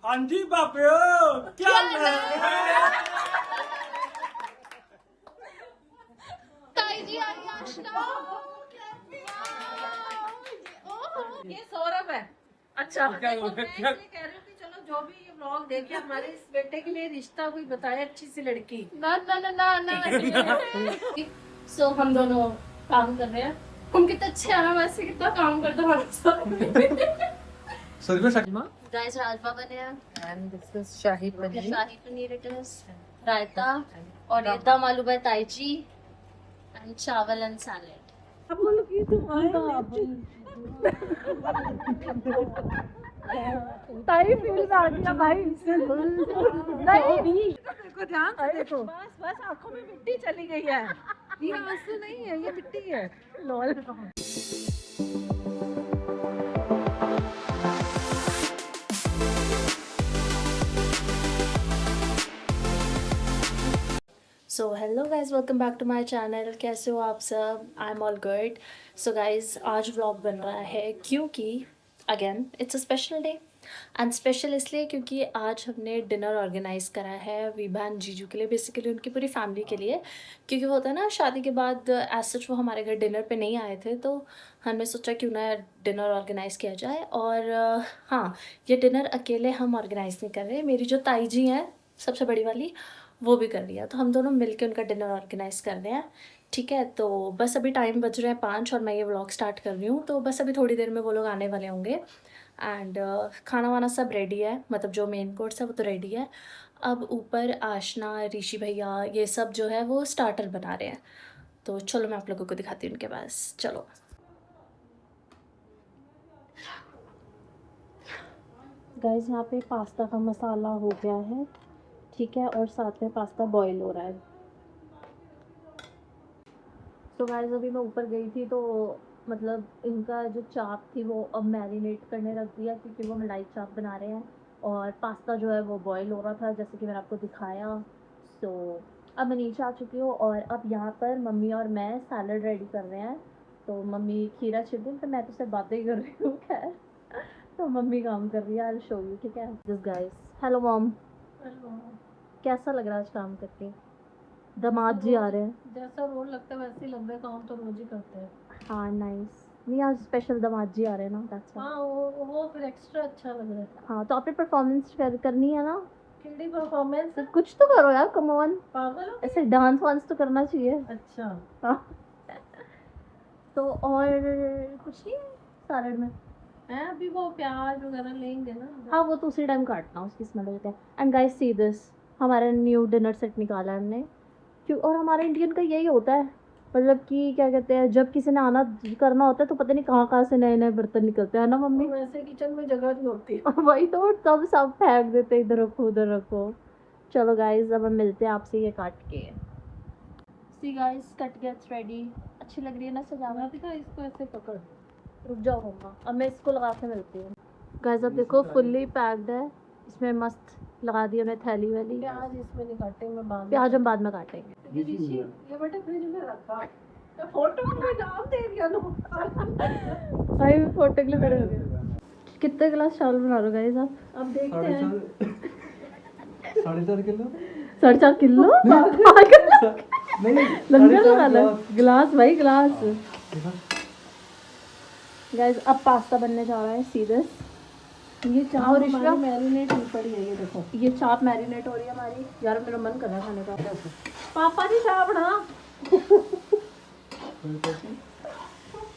हाँ जी बापे क्या ताई जी आई आशना। ये सौरभ है। अच्छा मैं इसलिए कह रही हूँ कि चलो जो भी ये व्लॉग देखे हमारे इस बेटे के लिए रिश्ता कोई बताए अच्छी सी लड़की। ना ना ना ना ना सो हम दोनों काम कर रहे हैं। हम कितने अच्छे हैं वैसे, कितना काम करते हैं हमारे साथ। गाइस राजमा बने हैं, and this is shahi paneer. Shahi paneer it is, raita और ये dum aloo by Tai ji and chawal and salad. Tai feel में आ गया भाई। नहीं देखो ध्यान से देखो। बस बस आंखों में मिट्टी चली गई है। ये आंसू नहीं है, ये मिट्टी है। Lol. So hello guys, welcome back to my channel. कैसे हो आप सब? I am all good. So guys आज व्लॉग बन रहा है क्योंकि again it's a special day. And special इसलिए क्योंकि आज हमने डिनर ऑर्गेनाइज़ करा है विभा एंड जीजू के लिए, बेसिकली उनकी पूरी फैमिली के लिए। क्योंकि होता है ना शादी के बाद एज सच वो हमारे घर डिनर पे नहीं आए थे, तो हमने सोचा क्यों ना डिनर ऑर्गेनाइज़ किया जाए। और हाँ, ये डिनर अकेले हम ऑर्गेनाइज़ नहीं कर रहे, मेरी जो ताई जी हैं सबसे बड़ी वाली वो भी कर रही है, तो हम दोनों मिलके उनका डिनर ऑर्गेनाइज़ कर रहे हैं। ठीक है, तो बस अभी टाइम बज रहे हैं 5 और मैं ये व्लॉग स्टार्ट कर रही हूँ, तो बस अभी थोड़ी देर में वो लोग आने वाले होंगे। एंड खाना वाना सब रेडी है, मतलब जो मेन कोर्स है वो तो रेडी है। अब ऊपर आशना, ऋषि भैया ये सब जो है वो स्टार्टर बना रहे हैं, तो चलो मैं आप लोगों को दिखाती हूँ उनके पास। चलो गाइस, यहाँ पे पास्ता का मसाला हो गया है, ठीक है, और साथ में पास्ता बॉईल हो रहा है। तो गाइस अभी मैं ऊपर गई थी तो मतलब इनका जो चाप थी वो अब मैरिनेट करने रख दिया, क्योंकि वो मलाई चाप बना रहे हैं और पास्ता जो है वो बॉईल हो रहा था जैसे कि मैंने आपको दिखाया। सो अब मैं नीचे आ चुकी हूँ और अब यहाँ पर मम्मी और मैं सैलड रेडी कर रहे हैं। तो मम्मी खीरा छिल रही है, तो मैं तो सिर्फ बातें ही कर रही हूँ। खैर, तो मम्मी काम कर रही है, आई शो यू। ठीक है दिस गाइस। हेलो मॉम, कैसा लग रहा है आज काम करके? दामाद जी आ रहे हैं। जैसा रोज लगता है वैसे ही लंबे काम तो रोज ही करते हैं। हाँ नाइस। नहीं आज स्पेशल दामाद जी आ रहे हैं ना, दैट्स व्हाई। हाँ वो फिर एक्स्ट्रा अच्छा लग रहा है। हाँ तो आपने परफॉर्मेंस करनी है ना, केडी परफॉर्मेंस। तो कुछ तो करो यार, कम ऑन। पागल हो? ऐसे डांस वांस तो करना चाहिए। अच्छा हाँ तो और कुछ नहीं है सैलड में। है, अभी वो प्याज वगैरह लेंगे ना। हाँ वो तो उसी टाइम काटना, उसकी स्मेल होती है। एंड गाइस सी दिस, हमारा न्यू डिनर सेट निकाला है हमने। क्यों, और हमारे इंडियन का यही होता है, मतलब कि क्या कहते हैं, जब किसी ने आना करना होता है तो पता नहीं कहाँ से नए नए बर्तन निकलते हैं ना मम्मी। वैसे किचन में जगह नहीं होती। वही तो, तब सब फेंक देते, इधर रखो उधर रखो। चलो गाइस अब हम मिलते हैं आपसे ये काट के। See guys, cut gets ready. अच्छी लग रही है ना सजावट? दिखा, इसको ऐसे पकड़। रुक जाओ मम्मा, अब मैं इसको लगा के मिलती हूँ। गाइस अब देखो फुल्ली पैक्ड है, इसमें मस्त लगा दी हमने थैली वैली। प्याज इसमें नहीं काटेंगे, मैं बाद में। प्याज हम बाद में काटेंगे। ये बेटे फ्रिज में रखा। फोटो में नाम दे दिया लो। भाई मैं फोटो के लिए खड़े हो गए। कितने गिलास चावल बना रहे हो गाइस आप? अब देखते हैं। 4.5 किलो 4.5 किलो नहीं, लंगर लगा लो गिलास भाई, गिलास। गाइस अब पास्ता बनने जा रहा है सीधे। ये चाप हमारी मैरिनेट नहीं पड़ी है, ये देखो। ये चाप मैरिनेट हो रही है हमारी। यार मेरा मन कर रहा है खाने का। पापा जी चाप बना।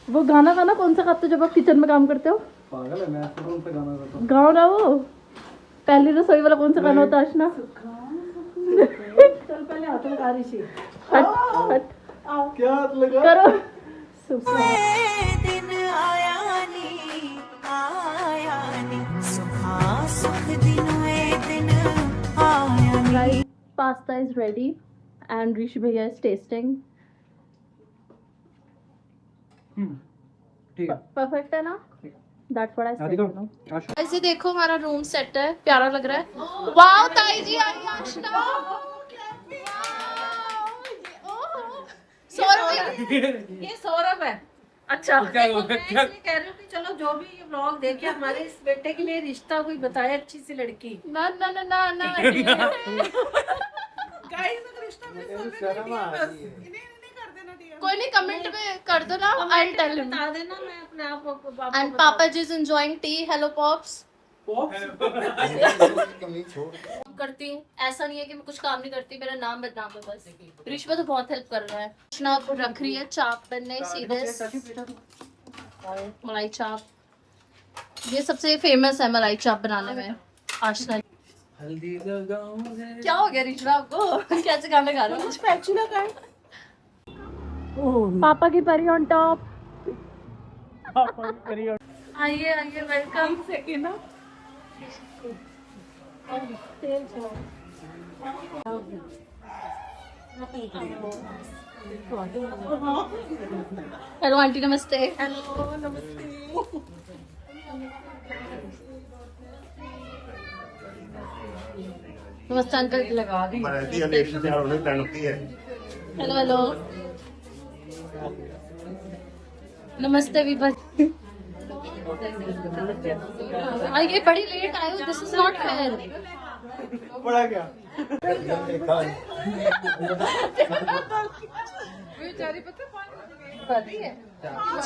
वो गाना कौन सा गाते हो जब आप किचन में काम करते हो? पागल है, मैं तो कौन सा गाना गाता हूँ? गाओ ना वो पहली रसोई वाला कौन सा गाना होता है आशना? चल पहले हाथ लगा रही थी। हट हट क्या हाथ लगा? करो। दिन आया सुख दिन आया। Guys, pasta is ready and Rishi भैया is tasting. ठीक है, Perfect है ना? That's what I said. देखो, you know. ऐसे देखो हमारा रूम सेट है, प्यारा लग रहा है। वाओ ताई जी आई आशना। ये सौरभ है। अच्छा क्या देखो, मैं इसलिए कह रही हूँ कि चलो जो भी ये व्लॉग देखे हमारे इस बेटे के लिए रिश्ता कोई बताए अच्छी सी लड़की। ना ना ना ना ना गाइस अगर रिश्ता मेरे सामने शर्म आ बस रही है। इन्हें कर देना DM। कोई नहीं, कमेंट में कर दो ना, आई टेल हिम। बता देना, मैं अपने आप को and papa ji is enjoying tea. Hello pops. करती हूँ, ऐसा नहीं है कि मैं कुछ काम नहीं करती, मेरा नाम बदनाम है बस। रिश्वा तो बहुत हेल्प कर रहा है। कृष्णा आपको रख रही है चाप बनने, सीधे मलाई चाप। ये सबसे फेमस है मलाई चाप बनाने में आशना। हल्दी लगाऊं रे। क्या हो गया रिश्वा आपको? कैसे गाना गा रहे हो? स्पैचुला का पापा की परी ऑन टॉप। आइए आइए, वेलकम। हेलो आंटी, नमस्ते। हेलो नमस्ते। नमस्ते अंकल। लगा दी हेलो हेलो, नमस्ते विभा। आइए, बड़ी लेट आए हो, दिस इज नॉट फेयर। बड़ा क्या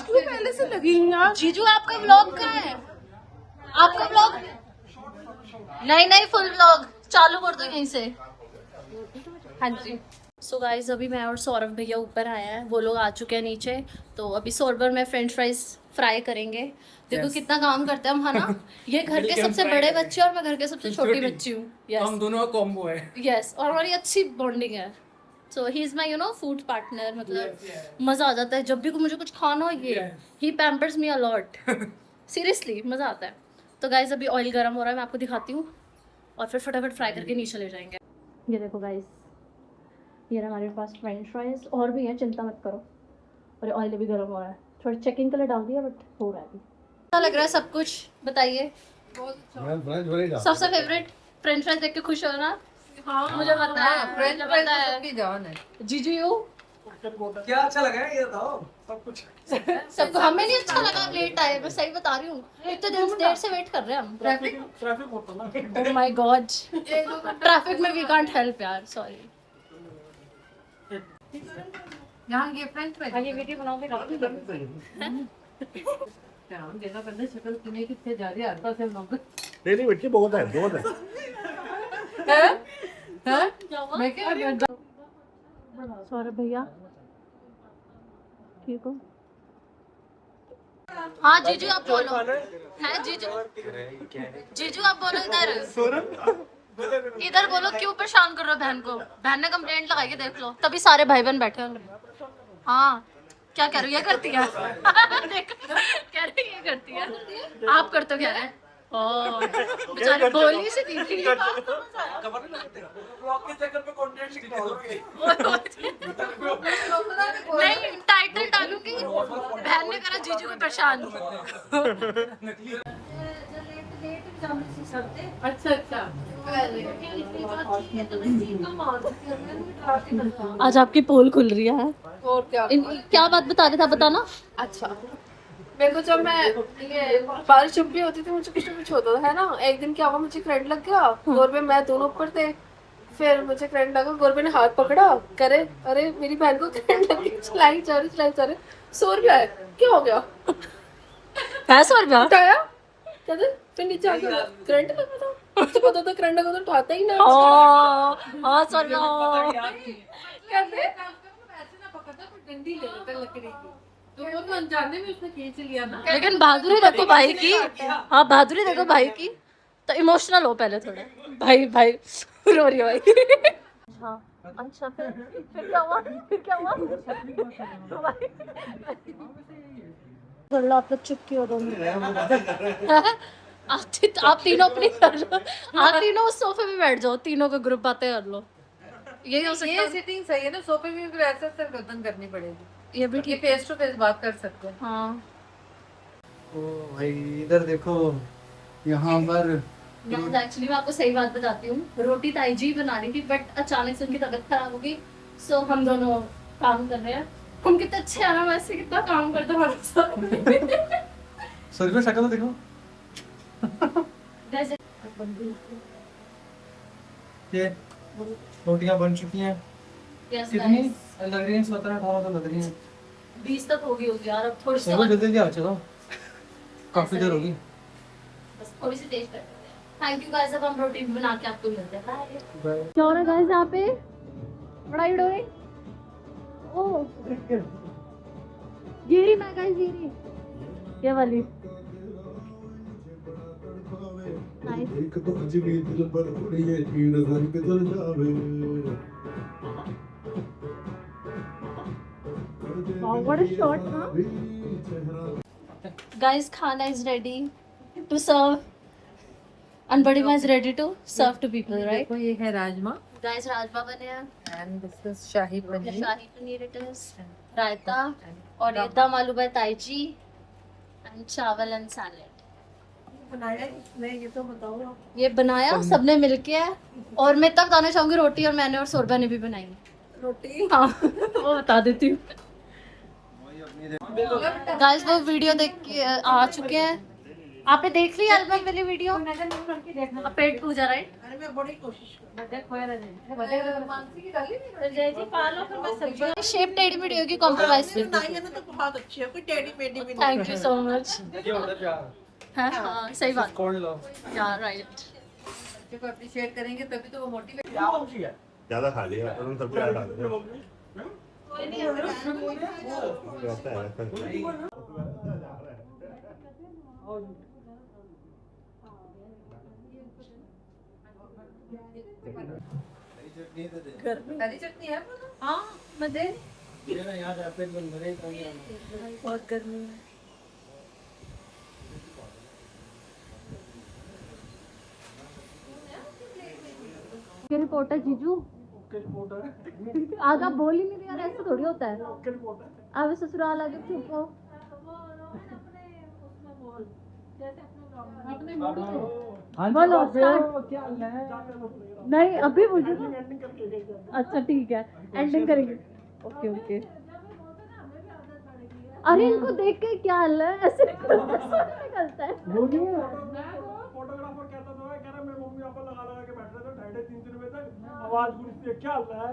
क्यों पहले से लगी यार? जीजू आपका व्लॉग कहाँ है? आपका व्लॉग नहीं नहीं, फुल व्लॉग चालू कर दो यहीं से। हाँ जी। सो गाइज, अभी मैं और सौरभ भैया ऊपर आए हैं, वो लोग आ चुके हैं नीचे। तो अभी सौरभ और मैं फ्रेंच फ्राइज फ्राई करेंगे। देखो कितना काम करते हैं हम, है ना? ये घर के सबसे बड़े बच्चे और मैं घर के सबसे छोटी बच्ची हूँ। हम दोनों का कॉम्बो है। यस, और हमारी अच्छी बॉन्डिंग है। So he is my food partner. मतलब मजा आ जाता है जब भी मुझे कुछ खाना हो, ये ही पैम्पर्स मी अलॉट। सीरियसली मजा आता है। तो गाइज, अभी ऑयल गर्म हो रहा है, मैं आपको दिखाती हूँ और फिर फटाफट फ्राई करके नीचे ले जाएंगे। ये देखो गाइज, ये रहा हमारे पास फ्रेंच फ्राइज, और भी है, चिंता मत करो। और ऑयल भी गर्म हो रहा है, थोड़ा चेकिंग के लिए डाल दिया, बट हो रहा है अभी। अच्छा लग रहा है सब कुछ, बताइए। सबसे फेवरेट फ्रेंच फ्राइज देख के खुश हो ना? हाँ मुझे पता है, फ्रेंच फ्राइज सबकी जान है। जीजू यू क्या अच्छा लगा है ये बताओ। सब कुछ सबको, हमें नहीं अच्छा लगा, लेट आए, मैं सही बता रही हूँ। इतने देर से वेट कर रहे हैं हम। ट्रैफिक होता ना। ओह माय गॉड, ट्रैफिक में वी कांट हेल्प यार, सॉरी। यहाँ ये फ्रेंच फ्राइज, ये वीडियो बनाओगे काफी ध्यान देना पड़ता, शक्ल तुम्हें कितने जा रही है आसपास से लोग। नहीं बच्चे बहुत है मैं क्या सौरभ भैया ठीक हो? हाँ जीजू आप बोलो। है जीजू, जीजू आप बोलो इधर। इधर बोलो, क्यों परेशान कर रहे हो बहन को? बहन ने कंप्लेंट लगाई है, देख लो, तभी सारे भाई बहन बैठे होंगे। हाँ क्या कह रही है? ये करती है। देखो कह रही है, ये करती है। आप करते हो? कह रहे हैं बेचारी बोली से दी थी। नहीं, टाइटल डालूंगी, बहन ने करा जीजू को परेशान। अच्छा आज आपकी पोल खुल रही है। और क्या? क्या बात बता रहे था, बताना। अच्छा, मेरे को जब मैं ये बारिश जब भी होती थी मुझे कुछ ना कुछ होता था, है ना? एक दिन क्या हुआ, मुझे करंट लग गया, गोरबे मैं दोनों ऊपर थे। फिर मुझे करंट लगा, गोरबे ने हाथ पकड़ा, करे अरे मेरी बहन को करंट लग गई, चलाई जा रही। 100 रुपया है, क्या हो गया? 100 रुपया उठाया, कहते फिर नीचे आ गया, करंट लगा था। मुझे पता था करंट लगा तो उठाता ही ना। हाँ सॉरी। कहते ऐसे ना पकड़ता, फिर डंडी ले लेता लकड़ी की, तो वो अनजाने में उसने खींच लिया ना। लेकिन बहादुरी देखो भाई की। हाँ बहादुरी देखो भाई की। तो इमोशनल हो पहले थोड़ा। भाई भाई रो रही हो भाई। हाँ अच्छा, फिर क्या हुआ? आप लोग चुप क्यों हो? आप तीनों अपनी कर लो, आप तीनों उस सोफे पे बैठ जाओ, तीनों का ग्रुप बातें कर लो। यही हो सकता है। ये सिटिंग सही है ना, सोफे में भी ऐसे ऐसे गर्दन करनी पड़ेगी। ये भी ये ठीक। फेस टू फेस बात कर सकते हैं। हाँ ओ भाई इधर देखो, यहाँ पर एक्चुअली मैं आपको सही बात बताती हूँ, रोटी ताई जी बना रही थी, बट अचानक से उनकी तबीयत खराब हो गई। सो हम दोनों काम कर रहे हैं। हम कितने अच्छे हैं ना, वैसे कितना काम करते हैं हमारे साथ। सर को शक्ल तो देखो। ये रोटियां बन चुकी हैं। कितनी लग रही हैं? 17-18 तो लग रही हैं। 20 तक होगी यार, अब थोड़ी सी चलो जल्दी जल्दी आ चलो, काफी देर होगी। बस थोड़ी सी टेस्ट करते हैं। थैंक यू गाइस, अब हम रोटी भी बना के आपको मिलते हैं। बाय। क्या हो रहा है गाइस यहाँ पे? बड़ा वीडियो है। ओह ये रही मैं गाइस, ये रही ये वाली। एक तो अजमेर दिल पर उड़ी है तीर रंग जल जावे। Wow, what a shot, huh? Guys, खाना is ready to serve and बड़ी माँ is ready to serve to people, right? देखो ये है राजमा Guys, राजमा बने हैं, and this is shahi paneer shahi paneer it is, रायता और ये दम आलू बाय ताईजी and चावल and salad. बनाया किसने ये तो बताओ। ये बनाया सबने मिलके है, और मैं तब बताना चाहूंगी रोटी और मैंने और सोरबा ने भी बनाई। रोटी हाँ वो बता देती हूँ। गाइस वो वीडियो देख के आ चुके हैं। आपने देख ली एल्बम वाली वीडियो? अब पेट पूजा राइट? अरे मैं बड़ी कोशिश शेप टेढ़ी मेढ़ी होगी, कॉम्प्रोमाइज कर तो बहुत अच्छी है, कोई टेढ़ी मेढ़ी भी नहीं। Thank you so much. ये होता है प्यार। हाँ सही बात। कौन लो? यार राइट। बच्चे को अप्रिशिएट करेंगे तभी तो वो मोटिवेट। ज्यादा खा लिया तुम सबको याद आ गया। रहता है हरी चटनी है हाँ मैं दे ये ना याद है पेट बंद भरे तो ये बहुत गर्मी है। रिपोर्ट है जीजू। आगे बोल ही नहीं रही यार, ऐसा थोड़ी होता है। अब ससुराल आगे चुप हो। बोलो start। नहीं अभी मुझे अच्छा ठीक है, एंडिंग करेंगे। Okay okay. अरे इनको देख के क्या हाल है, ऐसे निकलता है। फोटोग्राफर कहता था, कह रहा मेरे मम्मी पापा लगा के बैठ रहे थे 2.5-3 दिन में तक, आवाज गूंजती है, क्या हाल है?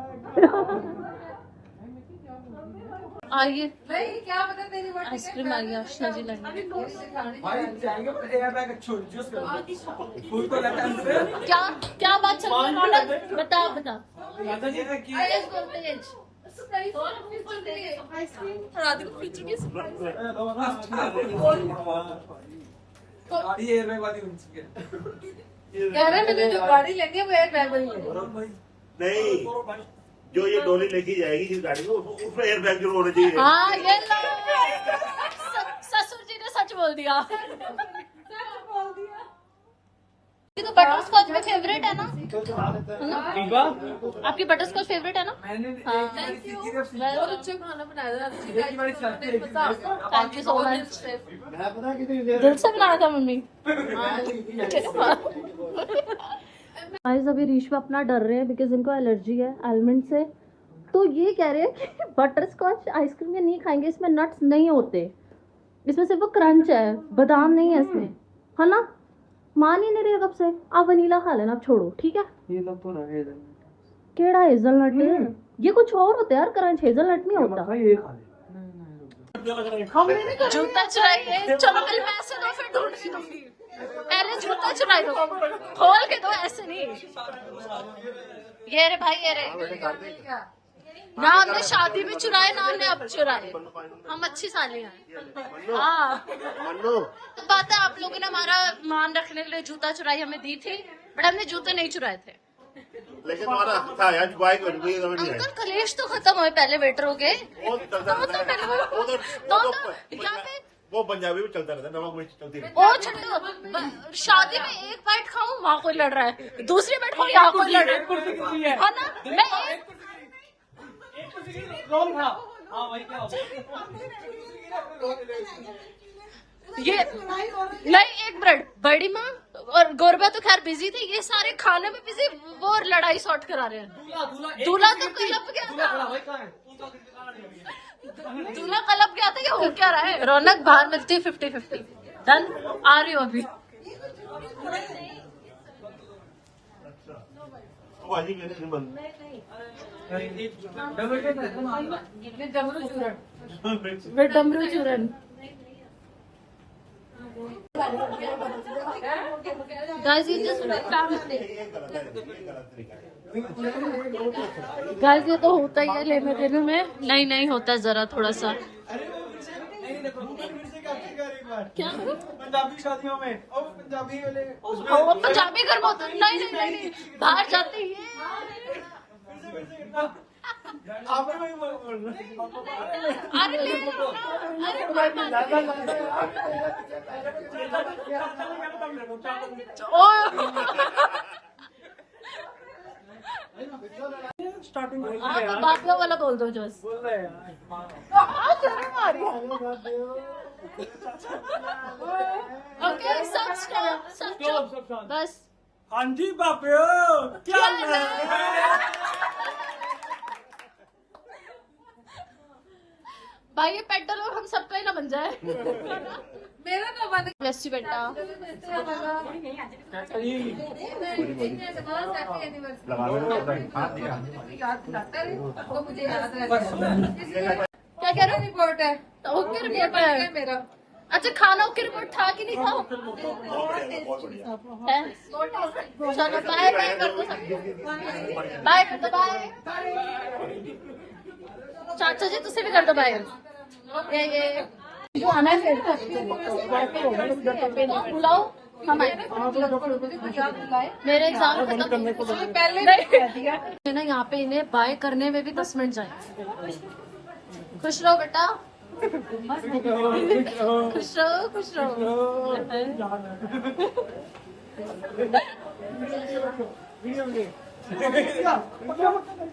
आइए नहीं क्या पता तेरी बात आइसक्रीम आ गया अर्चना जी लगने। भाई जाएंगे पर एयर बैग छोड़ जूस कर फूल को लेता है। क्या क्या बात चल रही है रौनक? बता बता। दादा जी ने की तेज बोल तेज। गाड़ी एयर बैग वाली बन चुकी है। कह रहे मैंने जो गाड़ी लेनी है वो एयर बैग वाली है। नहीं जो ये डोली लेके जाएगी जिस गाड़ी को उसमें एयर बैग जरूर होना चाहिए। हाँ ये लो ससुर जी ने सच बोल दिया। ये तो बटर स्कॉच में फेवरेट है ना? आपकी बटर स्कॉच फेवरेट है ना? बहुत अच्छा खाना बनाया था। Thank you so much. दिल से बनाया था मम्मी। गाइस अभी रीशवा अपना डर रहे हैं बिकॉज इनको एलर्जी है आलमंड से। तो ये कह रहे हैं कि बटर स्कॉच आइसक्रीम में नहीं खाएंगे, इसमें नट्स नहीं होते, इसमें सिर्फ वो क्रंच है, बादाम नहीं है इसमें, है ना? मान ही नहीं रहे कब से। आप वनीला खा लेना, आप छोड़ो ठीक है। ये लोग तो रहे थे केड़ा हेजलनट है, ये कुछ और होता है यार, क्रंच हेजलनट नहीं होता। ये खा ले। जूता चुराइए, चलो पहले पैसे दो फिर ढूंढ के दूंगी। पहले जूता चुराई दो, खोल के दो, ऐसे नहीं। ये रे भाई ये रे, ना हमने शादी में चुराए ना हमने अब चुराए, हम अच्छी साली हैं। हाँ तो बात है, आप लोगों ने हमारा मान रखने के लिए जूता चुराई हमें दी थी, बट हमने जूते नहीं चुराए थे। लेकिन तुम्हारा था यार बाइक में भी नहीं है। अंकल कलेश तो खत्म हुए, पहले वेटर हो गए। वो चलता रहता है। वो पंजाबी में चलता रहता है, नमक मिर्च चलती रहती ओ छोड़ो, शादी में एक बाइट खाऊं वहाँ कोई लड़ रहा है, दूसरी बाइट खाऊं यहाँ कोई लड़ रहा है, है ना? मैं रोल था। हाँ वही क्या ये नहीं, एक ब्रेड बड़ी माँ और गोरबा तो खैर बिजी थे, ये सारे खाने में बिजी, वो लड़ाई सॉर्ट करा रहे हैं। दूल्हा तो क्लब गया था। तूने कल अब क्या था, ये हो क्या रहा है? रौनक बाहर मिलती है 50-50। डन, आ रही हो अभी। वो आज ही कहने से बंद डमरू चूरन। गाइस ये गाइस ये तो होता ही है लेने देने में। नहीं होता जरा थोड़ा सा। क्या पंजाबी शादियों में और पंजाबी वाले वो पंजाबी घर बहुत नहीं बाहर जाते ही आप भी वही बोल रहे अरे ले लो ना। अरे कोई बात स्टार्टिंग नहीं। बाकियों वाला बोल दो जो बोल रहे हैं ओके सब स्टॉप बस। हाँ जी बापे क्या भाई ये पेट डालो हम सबका ही ना बन जाए। मेरा तो बन ब्लेस यू बेटा। मुझे याद रहता क्या कह रहे हो? रिपोर्ट है तो ओके रिपोर्ट है मेरा। अच्छा खाना ओके रिपोर्ट था कि नहीं था? है? चलो बाय बाय कर दो सब। बाय कर दो बाय। चाचा जी तुझसे भी कर दो बाय। ये जो आना है बुलाओ हम आए। मेरे एग्जाम खत्म करने को पहले ना यहाँ पे इन्हें बाय करने में भी 10 मिनट जाए। खुश रहो बेटा। खुश रहो।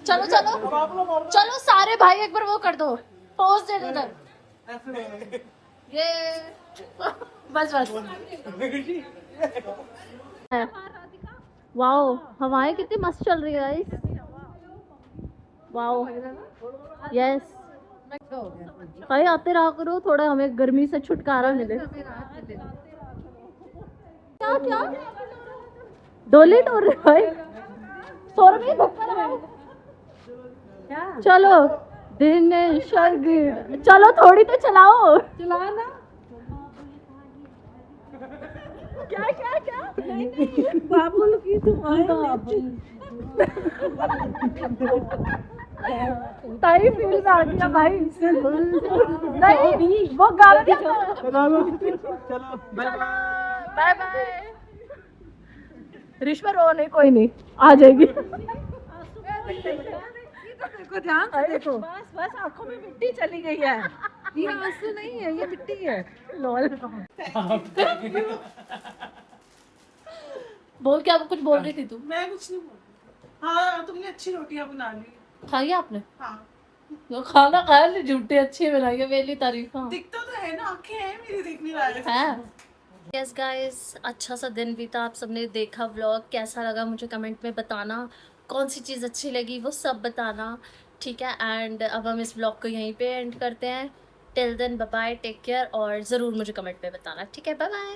चलो चलो सारे भाई एक बार वो कर दो, पोज दे दो इधर। ये बस वाओ हवाएं कितनी मस्त चल रही है गाइस। वाओ यस भाई आते रहा करो, थोड़ा हमें गर्मी से छुटकारा मिले। क्या डोली टोर रहे भाई 100 रुपये धक्का लगाओ। चलो दिन शर्गिर चलो थोड़ी तो चलाओ। चलाना क्या बाबुल की ताई फील में आ गया भाई। नहीं वो गाना चलो बाय बाय। रिश्वा रो नहीं कोई नहीं आ जाएगी। देखो ध्यान से देखो। बस आंखों में मिट्टी चली गई है। ये आंसू नहीं है, ये मिट्टी है। लॉल बोल क्या कुछ बोल रही थी तू? मैं कुछ नहीं बोल। हाँ तुमने अच्छी रोटियां बना ली। खाई आपने? हाँ वो खाना खाया नहीं, झूठी अच्छी बनाई है मेरी तारीफ। दिखता तो है ना, आंखें हैं मेरी देखने लायक। यस गाइस अच्छा सा दिन बीता। आप सबने देखा व्लॉग, कैसा लगा मुझे कमेंट में बताना। कौन सी चीज़ अच्छी लगी वो सब बताना, ठीक है। एंड अब हम इस व्लॉग को यहीं पे एंड करते हैं। Till then bye bye, take care और ज़रूर मुझे कमेंट में बताना, ठीक है। Bye bye.